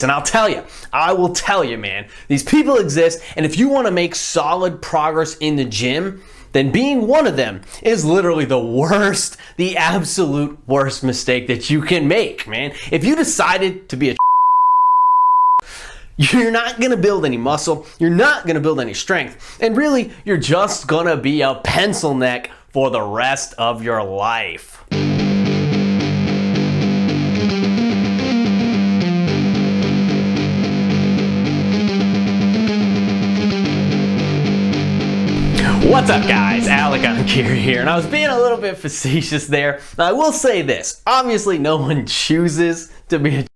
And I will tell you, man, these people exist, and if you want to make solid progress in the gym, then being one of them is literally the absolute worst mistake that you can make, man. If you decided to be a you're not gonna build any muscle, you're not gonna build any strength, and really, you're just gonna be a pencil neck for the rest of your life. What's up, guys? Enkiri here, and I was being a little bit facetious there. Now, I will say this, obviously no one chooses to be a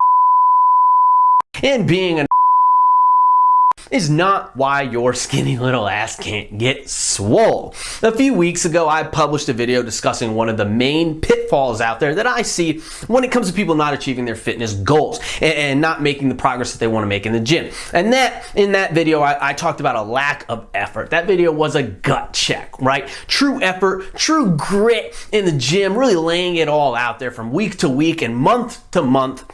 and being a is not why your skinny little ass can't get swole. A few weeks ago, I published a video discussing one of the main pitfalls out there that I see when it comes to people not achieving their fitness goals and not making the progress that they want to make in the gym. And in that video, I talked about a lack of effort. That video was a gut check, right? True effort, true grit in the gym, really laying it all out there from week to week and month to month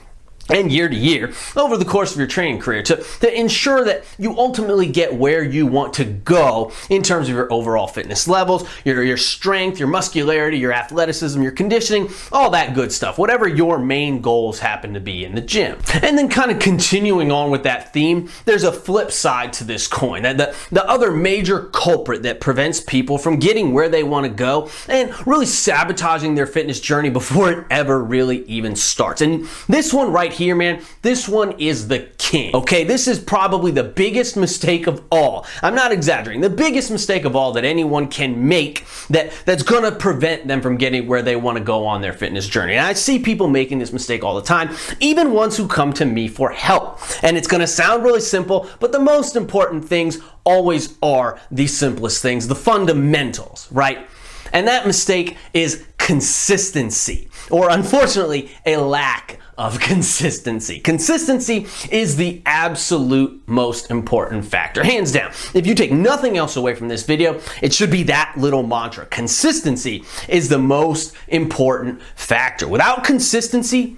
and year to year over the course of your training career to ensure that you ultimately get where you want to go in terms of your overall fitness levels, your strength, your muscularity, your athleticism, your conditioning, all that good stuff, whatever your main goals happen to be in the gym. And then kind of continuing on with that theme, there's a flip side to this coin. The other major culprit that prevents people from getting where they want to go and really sabotaging their fitness journey before it ever really even starts. And this one right here, man, this one is the king. Okay, this is probably the biggest mistake of all. I'm not exaggerating. The biggest mistake of all that anyone can make that's gonna prevent them from getting where they want to go on their fitness journey. And I see people making this mistake all the time, even ones who come to me for help. And it's gonna sound really simple, but the most important things always are the simplest things, the fundamentals, right? And that mistake is consistency, or unfortunately, a lack of consistency. Consistency is the absolute most important factor, hands down. If you take nothing else away from this video, it should be that little mantra. Consistency is the most important factor. Without consistency,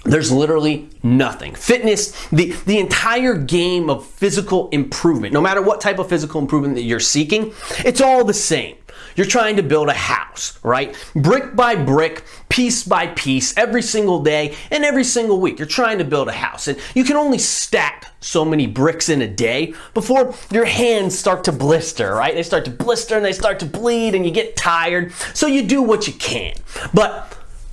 there's literally nothing. Fitness, the entire game of physical improvement, no matter what type of physical improvement that you're seeking, it's all the same. You're trying to build a house, right? Brick by brick, piece by piece, every single day and every single week. You're trying to build a house, and you can only stack so many bricks in a day before your hands start to blister, right? They start to blister and they start to bleed and you get tired. So you do what you can. But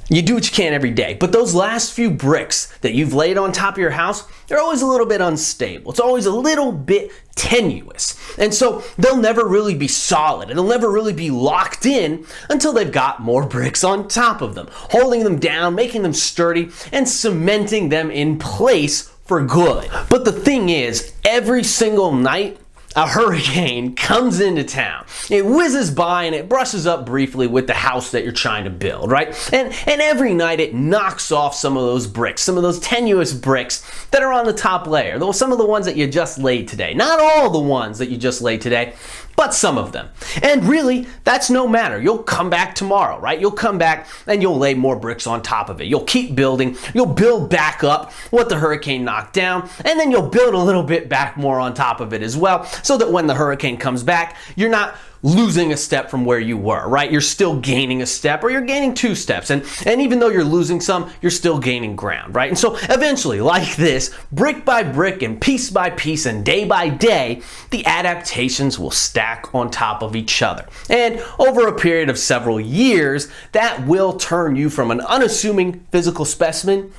you do what you can every day, but those last few bricks that you've laid on top of your house, they're always a little bit unstable. It's always a little bit tenuous. And so they'll never really be solid, and they'll never really be locked in until they've got more bricks on top of them, holding them down, making them sturdy, and cementing them in place for good. But the thing is, every single night, a hurricane comes into town. It whizzes by and it brushes up briefly with the house that you're trying to build, right? And every night it knocks off some of those bricks, some of those tenuous bricks that are on the top layer. Some of the ones that you just laid today. Not all the ones that you just laid today, but some of them. And really, that's no matter. You'll come back tomorrow, right? You'll come back and you'll lay more bricks on top of it. You'll keep building. You'll build back up what the hurricane knocked down, and then you'll build a little bit back more on top of it as well, so that when the hurricane comes back, you're not losing a step from where you were, right? You're still gaining a step, or you're gaining 2 steps. And even though you're losing some, you're still gaining ground, right? And so eventually, like this, brick by brick and piece by piece and day by day, the adaptations will stack on top of each other. And over a period of several years, that will turn you from an unassuming physical specimen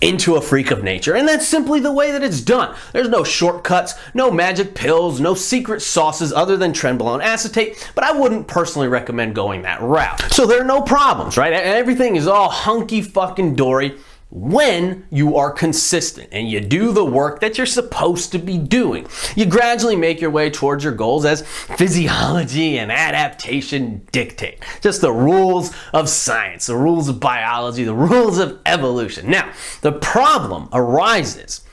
into a freak of nature. And that's simply the way that it's done. There's no shortcuts, no magic pills, no secret sauces other than trenbolone acetate, but I wouldn't personally recommend going that route. So there are no problems, right? Everything is all hunky fucking dory when you are consistent and you do the work that you're supposed to be doing. You gradually make your way towards your goals as physiology and adaptation dictate. Just the rules of science, the rules of biology, the rules of evolution. Now, the problem arises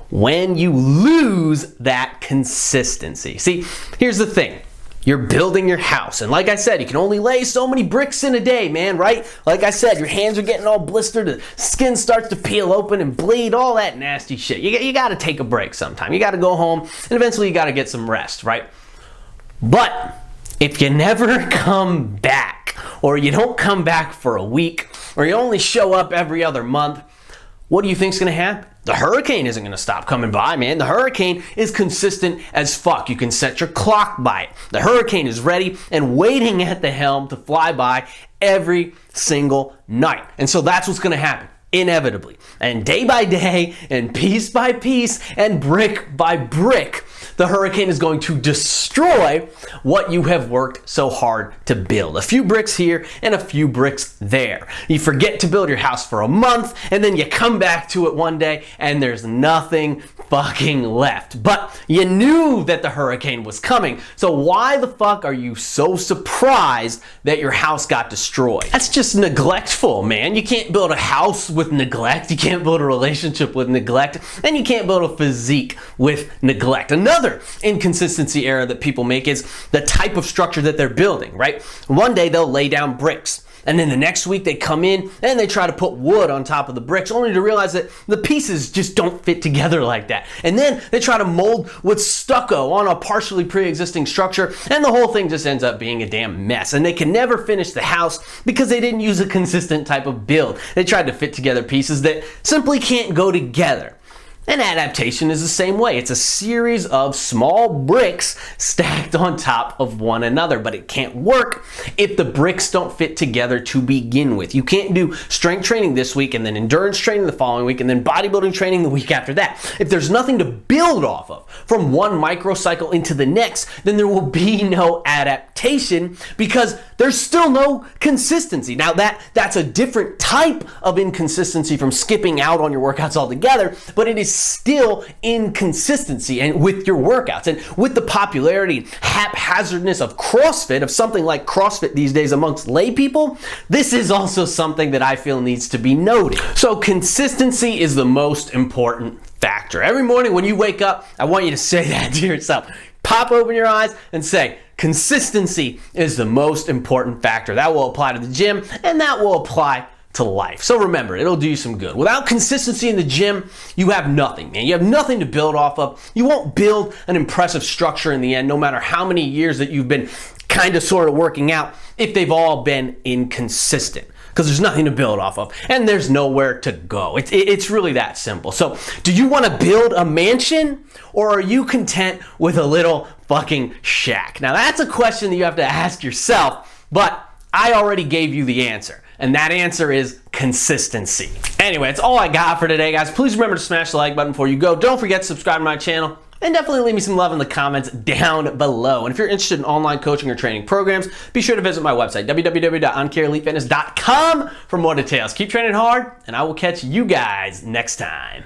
when you lose that consistency. See, here's the thing. You're building your house. And like I said, you can only lay so many bricks in a day, man, right? Like I said, your hands are getting all blistered, the skin starts to peel open and bleed, all that nasty shit. You got to take a break sometime. You got to go home, and eventually you got to get some rest, right? But if you never come back, or you don't come back for a week, or you only show up every other month, what do you think's gonna happen? The hurricane isn't gonna stop coming by, man. The hurricane is consistent as fuck. You can set your clock by it. The hurricane is ready and waiting at the helm to fly by every single night. And so that's what's gonna happen, inevitably. And day by day, and piece by piece, and brick by brick, the hurricane is going to destroy what you have worked so hard to build. A few bricks here and a few bricks there. You forget to build your house for a month, and then you come back to it one day and there's nothing fucking left. But you knew that the hurricane was coming, so why the fuck are you so surprised that your house got destroyed? That's just neglectful, man. You can't build a house with neglect, you can't build a relationship with neglect, and you can't build a physique with neglect. Another inconsistency error that people make is the type of structure that they're building, right? One day they'll lay down bricks, and then the next week they come in and they try to put wood on top of the bricks, only to realize that the pieces just don't fit together like that. And then they try to mold with stucco on a partially pre-existing structure, and the whole thing just ends up being a damn mess. And they can never finish the house because they didn't use a consistent type of build. They tried to fit together pieces that simply can't go together. And adaptation is the same way. It's a series of small bricks stacked on top of one another, but it can't work if the bricks don't fit together to begin with. You can't do strength training this week and then endurance training the following week and then bodybuilding training the week after that. If there's nothing to build off of from one microcycle into the next, then there will be no adaptation because there's still no consistency. Now that's a different type of inconsistency from skipping out on your workouts altogether, but it is still inconsistency and with your workouts. And with the popularity and haphazardness of CrossFit, of something like CrossFit these days amongst lay people, this is also something that I feel needs to be noted. So consistency is the most important factor. Every morning when you wake up, I want you to say that to yourself. Pop open your eyes and say, consistency is the most important factor. That will apply to the gym, and that will apply to life. So remember, it'll do you some good. Without consistency in the gym, you have nothing, man. You have nothing to build off of. You won't build an impressive structure in the end, no matter how many years that you've been kind of sort of working out, if they've all been inconsistent. Because there's nothing to build off of, and there's nowhere to go. It's really that simple. So do you want to build a mansion, or are you content with a little fucking shack? Now that's a question that you have to ask yourself, but I already gave you the answer. And that answer is consistency. Anyway, that's all I got for today, guys. Please remember to smash the like button before you go. Don't forget to subscribe to my channel. And definitely leave me some love in the comments down below. And if you're interested in online coaching or training programs, be sure to visit my website, www.enkirielitefitness.com, for more details. Keep training hard, and I will catch you guys next time.